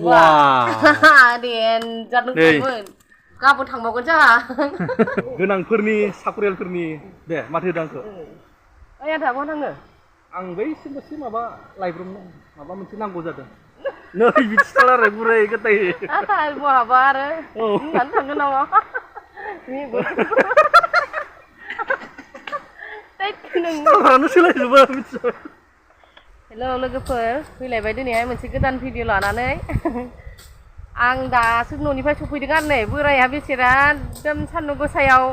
wah den jadung kamun गाबोन थांबावगोन जोंहा गोनांफोरनि साखुरियालफोरनि दे माथो दांखो ओइ आदा बहा थाङो आं बैसिम दसे माबा लायब्रबनो माबा मोनसे नांगौ जादों नै बिदि थाला आरो बुरै गथाय बहाबा आरो होननानै थांगोन नामा सिथारानो सोलायजोबो मिथिबाय हेल' लोगोफोर फैलायबाय दिनैहाय मोनसे गोदान भिडिअ लानानै आं दासो न'निफ्राय सफैदों आरो नै बोराया बेसेरा एकदम सान्दुं गोसायाव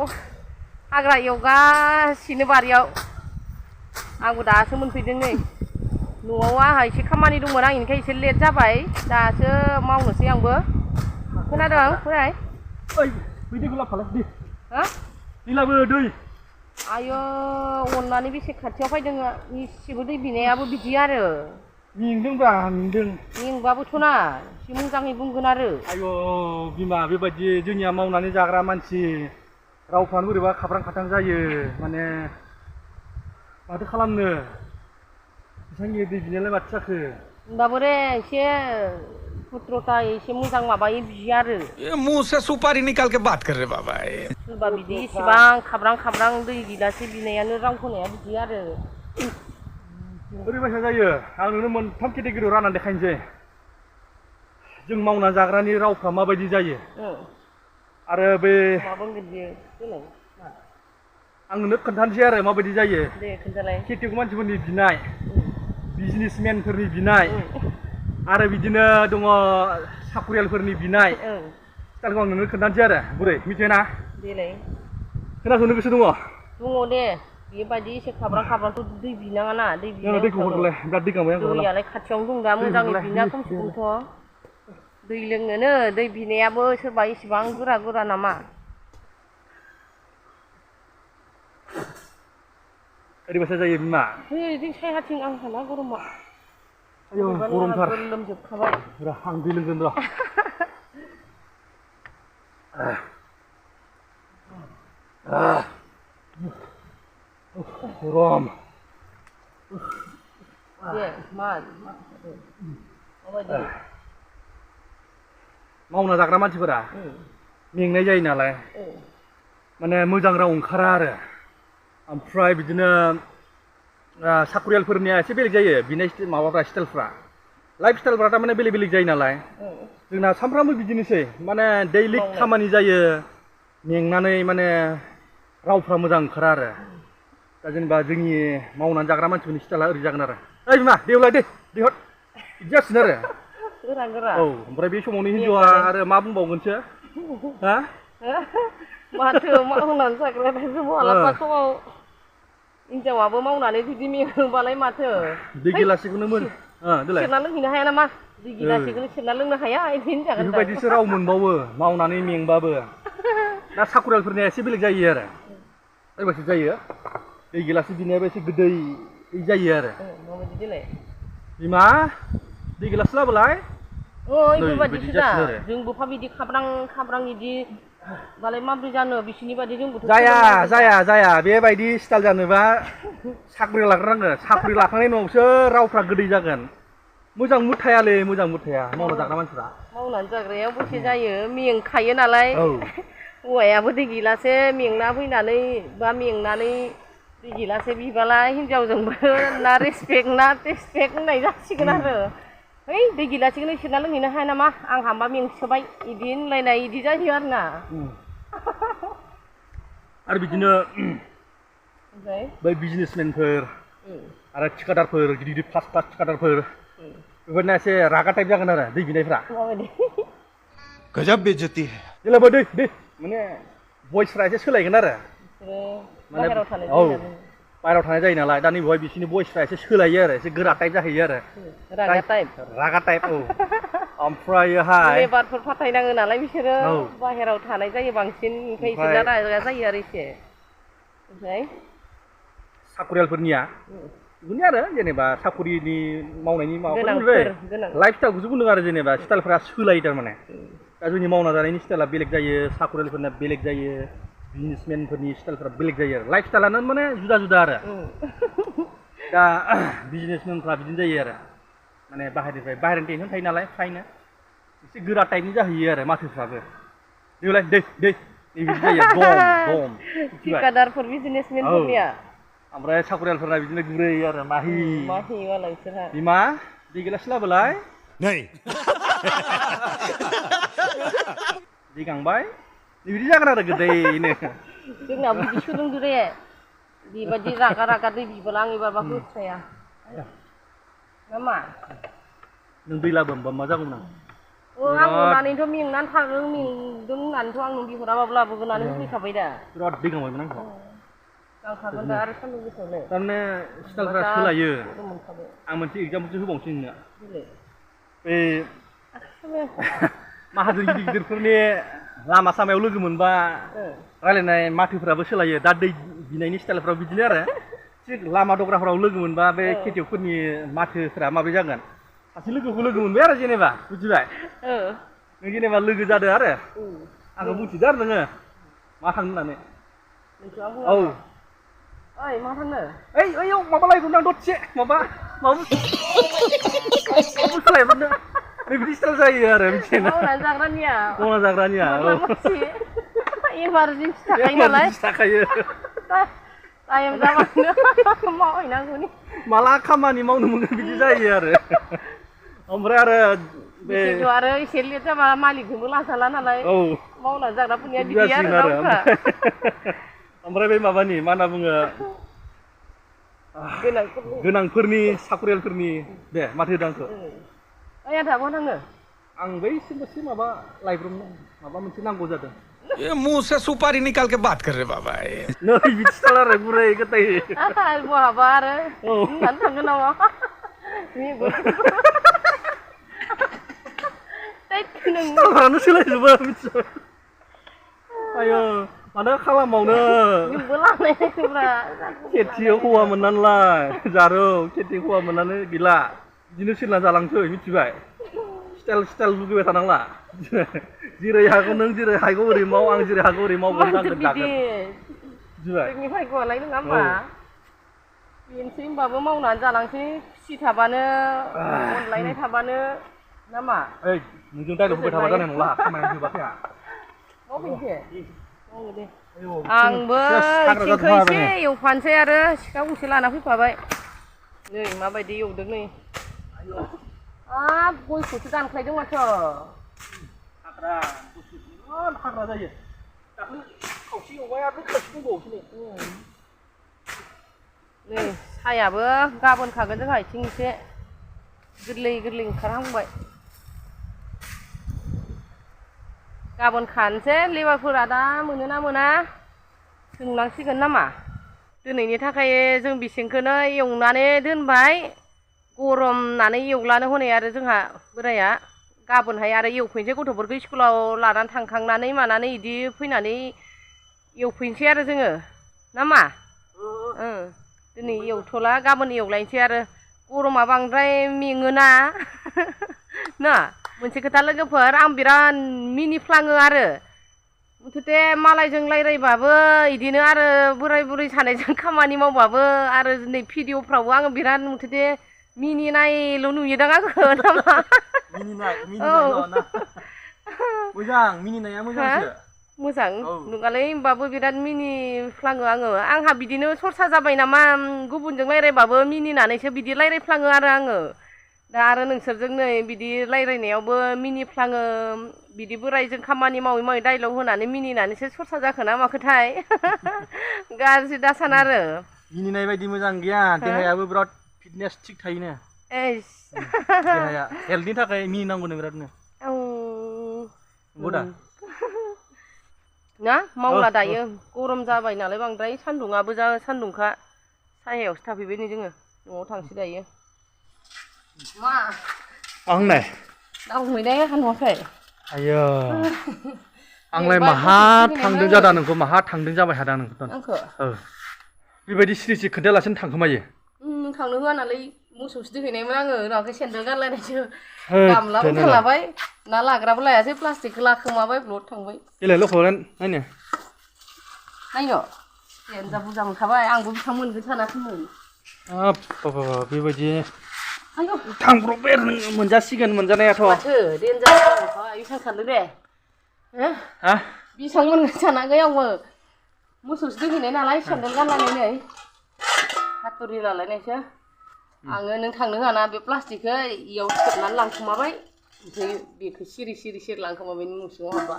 हाग्रा एवगासिनो बारियाव आंबो दासो मोनफैदों नै न'आव आंहा एसे खामानि दंमोन आं इनिखाय एसे लेट जाबाय दासो मावनोसै आंबो खोनादों बोराय ओइ बै दैखौ लाबोफालाय दै हा दै लाबो दै आयो अननानै बेसे खाथियाव फैदों इसेबो दै बिनायाबो बिदि आरो मेंदोंब्रा मेंदों मेंबाबोथ' ना एसे मोजाङै बुंगोन आरो आयौ बिमा बेबायदि जोंनिया मावनानै जाग्रा मानसि रावफ्रानो बोरैबा खाब्रां खाथां जायो माने माथो खालामनो बेसांनि दै बिनायालाय माथो जाखो होमबाबो रे एसे पुत्रता एसे मोजां माबायो बियो आरो मुंह से सुपारी निकाल के बात कर रहे बाबा सोरबा बिदि इसेबां खाब्रां दै गिलासे बिनायानो राव होनाया बिदि आरो ओरैबायसा जायो आं नोंनो मोनथाम केटेगरियाव राननानै देखायनोसै जों मावना जाग्रानि रावफ्रा माबायदि जायो आरो बे मा बुंगोन बियो देलाय आं नोंनो खोन्थानोसै आरो माबायदि जायो दे खोन्थालाय खेतियक मानसिफोरनि बिनाय बिजनेसमेनफोरनि बिनाय आरो बिदिनो दङ साखुरियालफोरनि बिनाय स्टाइलखौ आं नोंनो खोन्थानोसै आरो बुरै मिथिबायना देलाय खोनासंनो गोसो दङ दङ दे बेबायदि एसे खाब्रांथ' दै बिनाङा ना दै बिनाङा दैखौ हरलाय बिराद दै गांबाय आं दैयालाय खाथियावनो दं दा मोजाङै बिना खमसेखमथ' दै लोंनोनो दै बिनायाबो सोरबा इसेबां गोरा नामा ओरैबायसा जायो बिमा दै सायहाथिं आं हाला गरमा आयौ गरमथार लोमजोबखाबाय र' आं दै लोंगोन र' गरम दे माबायदि मावना जाग्रा मानसिफोरा मेंनाय जायो नालाय माने मोजां राव ओंखारा आरो ओमफ्राय बिदिनो साखुरियालफोरनिया एसे बेलेग जायो बिनाय माबाफ्रा स्टाइलफ्रा लाइफ स्टाइलफ्रा थारमाने बेलेग जायो नालाय जोंना सानफ्रामबो बिदिनोसै माने दैलि खामानि जायो मेंनानै माने रावफ्रा मोजां ओंखारा आरो दा जेनेबा जोंनि मावनानै जाग्रा मानसिफोरनि स्टाइला ओरै जागोन आरो ओइ बिमा देवलाय दै हर बिदि जासिगोन आरो गोरा औ ओमफ्राय बे समावनो हिन्जावआ आरो मा बुंबावगोनसो हा माथो मावनानै जाग्रायासो मालाबा समाव हिन्जावाबो मावनानै जुदि मेङोबालाय माथो दै गिलासेखौनो सेरना लोंहैनो हाया नामा दै गिलासेखौनो सेरना लोंनो हाया बिदि होनजागोन बेफोरबायदिसो राव मोनबावो मावनानै मेंबाबो दा साखुरियालफोरनिया एसे बेलेग जायो आरो ओरैबायदि जायो दै गिलासे बिनायाबो एसे गोदै जायो आरो माबायदि देलाय बिमा दै गिलासे लाबोलाय बेफोरबायदिसो दा जोंबो बिदि खाब्रां बिदि दालाय माब्रै जानो बिसिनि बायदि जोंबोथ' जाया बेबायदि स्टाइल जानोबा साख्रि लाग्रोनांगोन साख्रि लाखांनायनि उनावसो रावफ्रा गोदै जागोन मोजां मुथायालै मोजां मुथाया मावना जाग्रा मानसिफ्रा मावनानै जाग्रायाव दसे जायो मेंखायो नालाय हौवायाबो दै गिलासे मेंना फैनानै बा मेंनानै दै गिलासे बिबालाय हिनजावजोंबो ना रेसपेक्ट ना टेसपेक्ट होननाय जासिगोन आरो है दै गिलासेखौनो सेरना लोंहैनो हाया नामा आं हामबा मेंसोबाय बिदि होनलायनाय बिदि जायो आरो ना आरो बिदिनो बै बिजनेसमेनफोर आरो थिखादारफोर गिदिर फास्ट थिखादारफोर बेफोरना एसे रागा टाइप जागोन आरो दै बिनायफ्रा गजब बेइज्जती है जेलाबो दै माने भइसफ्रा एसे सोलायगोन आरो बाहेरायाव थानाय जायो नालाय दा नैबेवहाय बिसोरनि भइसफ्रा एसे सोलायो आरो एसे गोरा टाइप जाहैयो आरो रागा टाइप औ ओमफ्रायहाय लेबारफोर फाथायनाङो नालाय बिसोरो बाहेरायाव थानाय जायो बांसिन ओंखाय बिसोरना रागा जायो आरो एसे ओमफ्राय साखुरियालफोरनिया बिदिनो आरो जेनेबा साखुरिनि मावनायनि माबाफोर लाइफ स्टाइलखौसो बुंदों आरो जेनेबा स्टाइलफ्रा सोलायो थारमाने दा जोंनि मावना जानायनि स्टाइला बेलेग जायो साखुरियालफोरना बेलेग जायो बिजनेसमेनफोरनि स्टाइलफ्रा बेलेग जायो आरो लाइफ स्टाइलानो माने जुदा आरो दा बिजनेसमेनफ्रा बिदिनो जायो आरो माने बाहेरनिफ्राय बाहेरनि टेनसन थायो नालाय फ्रायनो एसे गोरा टाइपनि जाहैयो आरो माथोफ्राबो देलाय दै बिदि जायो दम ठिकादारफोर बिजनेसमेनफोरनिया ओमफ्राय साखरियालफोरना बिदिनो गुरै आरो माहि माला बिसोरहा बिमा दै गिलास लाबोलाय नहीं दै गांबाय बिदि जागोन आरो गोदैनो जोंनाबो बिदि सोलोंदो दे बेबायदि रागा दै बिबोला आं एबारबा होस्राया ना मा नों दै लाबोनबा मा जागौमोन आं आं नुनानैथ' मेंनानै थागोन मेंदों होननानैथ' आं नों बिहराबाबो लाबोगोन होननानै होफैखाबाय दा बिराद दै गांबायमोन आंखौ गांखागोन दा आरो सान्दुं गोसायावलाय थारमाने स्टाइलफ्रा सोलायो मोनखाबाय आं मोनसे एग्जामपलसो होबावनोसै नोंनो देलाय बे माहाजोन गिदिरफोरनि लामा सामायाव लोगो मोनबा रायलायनाय माथोफ्राबो सोलायो दा दै बिनायनि स्टाइलफ्राव बिदिनो आरो थिग लामा दग्राफोराव लोगो मोनबा बे खेथियकफोरनि माथोफ्रा माबोरै जागोन सासे लोगोखौ लोगो मोनबाय आरो जेनेबा बुजिबाय नों जेनेबा लोगो जादो आरो आंखौ बुंथिदो आरो नोङो मा थांनो होननानै औ ओइ मा थांनो ओइयाव माबा लायब्रबदों आं दसे माबा सोलायब्रबदों बिदि स्टाइल जायो आरो मिथियोना मावना जाग्रानिया इमारजेन्सि थाखायो नालाय थाखायो टाइम जाबानो मावहैनांगौनि माला खामानि मावनो मोनगोन बिदि जायो आरो ओमफ्राय आरो बे आरो एसे लेट जाबा मालिकजोंबो लाजाला नालाय मावना जाग्राफोरनिया बिदि आरो रावफ्रा ओमफ्राय बे माबानि मा होनना बुङो गोनांफोरनि साखरियालफोरनि दे माथो होदों आंखौ ओइ आदा बहा थाङो आं बैसिम माबा लायब्रबनो माबा मोनसे नांगौ जादों ये मुंह से सुपारी निकाल के बात कर रहे बाबा नै बिदि स्टाइल आरो गुरै गोदै बहाबा आरो होननानै थांगोन नामा स्टाइलफ्रानो सोलायजोबो मिथिबाय आयो मानो खालामावनो खेथियाव हौवा मोननानैलाय जारौ खेथि हौवा मोननानै गैला बिदिनो सोलिना जालांसै मिथिबाय स्टाइल लुगैबाय थानांला जेरै हागौ नों जेरै हागौ ओरै माव आं जेरै हागौ ओरै मावगोन जागोन जोंनि भाग्यआलाय नङा होमबा बेनोसै होमबाबो मावनानै जालांसै खुसि थाबानो अनलायनाय थाबानो ना मा ओइ नोंजों डाइलग होबाय थाबा जानाय नंला खामानिया जोबाखै मावफैनोसै मावो दे आंबो इथिंखौ एसे एवफानोसै आरो सिखा गंसे लाना फैफाबाय नै माबायदि एवदों नै गयखौसो दानख्लायदों माथो हाग्रा जायो दाख्लै खावसे एवबाय आरो खावसे दंबावोसो नै सायाबो गाबोन खागोन जोंहा इथिं एसे गोरलै ओंखारहांबाय गाबोन खानोसै लेबारफोरा दा मोनोना मोना सोंनांसिगोन नामा दिनैनि थाखाय जों बिसिंखौनो एवनानै दोनबाय गरम होननानै एवलानो हनै आरो जोंहा बोराया गाबोनहाय आरो एवफैनोसै गथ'फोरखौ स्कुलाव लानानै थांखांनानै मानानै इदि फैनानै एवफैनोसै आरो जोङो ना मा दिनै एवथ'ला गाबोन एवलायनोसै आरो गरमा बांद्राय मेङोना ना मोनसे खोथा लोगोफोर आं बिराद मिनिफ्लाङो आरो मुथुथे मालायजों रायज्लायबाबो इदिनो आरो बोराय बुरै सानैजों खामानि मावबाबो आरो नै भिडिअफ्रावबो आङो बिराद मुथुथे मिनिनायल' नुयोदां आंखौ नामा मोजां मिनिनाया मोजांसो मोजां नङालै होमबाबो बिराद मिनिफ्लाङो आंहा बिदिनो सरसा जाबाय नामा गुबुनजों रायज्लायबाबो मिनिनानैसो बिदि रायज्लायफ्लाङो आरो आङो दा आरो नोंसोरजों नै बिदि रायज्लायनायावबो मिनिफ्लाङो बिदि बोरायजों खामानि मावै डाइलग होनानै मिनिनानैसो सरसा जाखो ना माखोथाय गाज्रि दासान आरो मिनिनाय बायदि मोजां गैया देहायाबो बिराद फिटनेस थिग थायोनो देहाया हेल्थनि थाखाय मिनिनांगौनो बिरादनो ना मावला दायो गरम जाबाय नालाय बांद्राय सान्दुङाबो सान्दुंखा सायायावसो थाफैबाय नै जोङो न'आव थांसै दायो मा आंलाय दाउ हमहैनाय हानवाखै आयो आंलाय माहा थांदों जादा नोंखौ माहा थांदों जाबाय थादों नोंखौ बेबायदि सिरि खोन्थायालासिनो थांखोमायो थांनो होआ नालाय मोसौसो दोहैनायमोन आङो उनावहाय सेन्देल गानलायनायसो गामलाबो थालाबाय ना लाग्राबो लायासै प्लास्टिकखौ लाखोमाबाय ब्लड थांबाय देलाय लखबनानै नायनो जेनजा बुरजा मोनखाबाय आंबो बेसेबां मोनगोन सानाखैमोन बेबायदि आयौ थांब्रबबाय आरो नोङो मोनजासिगोन मोनजानायाथ' माथो देनजार आयु सानखादों दे हा बेसेबां मोनगोन सानाखै आंबो मोसौसो दोहैनाय नालाय सेन्देल गाननानै नै हाथुरि लालायनायसो आङो नों थांनो होआना बे प्लास्टिकखौ इयाव सोबनानै लांखोमाबाय ओमफ्राय बेखौ सिरि सिरि लांखोमाबाय न' सिङाव हाबबा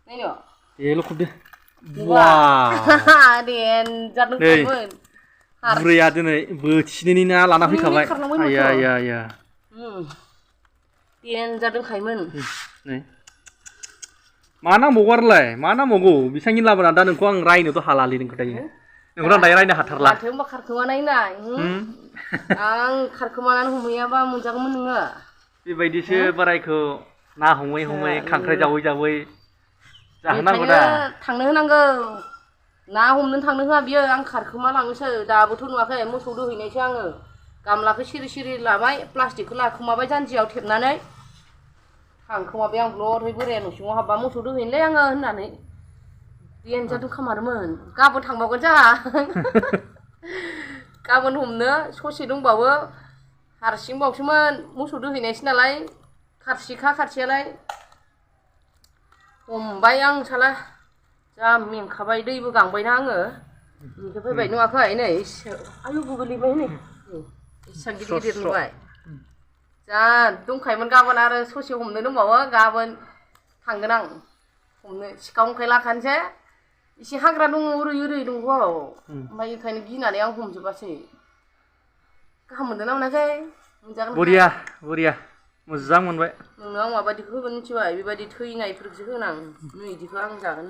नायनो ए लखबदो वाह देनजार दंखायोमोन बुरैया दिनै बोथिनैनि ना लाना फैखाबाय आया आया आया देनजार दंखायोमोन नै मा नांबावगौ आरोलाय मा नांबावगौ बेसांनि लाबोना दा नोंखौ आं रायनोथ' हालालै नोंखौ दायो नोंखौ आं दायो रायनो हाथारला माथो होनबा खारखोमानाय नाय आं खारखोमानानै हमहैयाबा मोनजागौमोन नोङो बेबायदिसो बोरायखौ ना हमै हमै खांख्राइ जावै जावै जाहोनांगौ दा थांनो होनांगौ ना हमनो थांनो होआ बियो आं खारखोमा लाङोसो दाबोथ' नुवाखै मोसौ दोहैनायसो आङो गामलाखौ सिरि सिरि लाबाय प्लास्टिकखौ लाखोमाबाय जानजियाव थेबनानै थांखोमाबाय आं ब्लरहै बोराया न' सिङाव हाबबा मोसौ दोहैनोलै आङो होननानै देनजार दोनखोमादोंमोन गाबोन थांबावगोन जोंहा गाबोन हमनो ससे दंबावो हारसिंबावसोमोन मोसौ दोहैनायसो नालाय खारसिखा खारसियालाय हमबाय आं साला जा मेंखाबाय दैबो गांबायना आङो बेनिफ्राय फैबाय नुवाखै नै आयु गोग्लैबाय नै एसेबां गिदिर गिदिर नुबाय जा दंखायोमोन गाबोन आरो ससे हमनो दंबावो गाबोन थांगोन आं हमनो सिखा खंखाय लाखानोसै एसे हाग्रा दङ ओरै दंग'आव ओमफ्राय ओंखायनो गिनानै आं हमजोबासै गाहाम मोनदों ना मोनाखै मोनजागोन बरिया बरिया मोजां मोनबाय नोंनो आं माबायदिखौ होगोन मिथिबाय बेबायदि थैनायफोरखौसो होनां नै बिदिखौ आं जागोन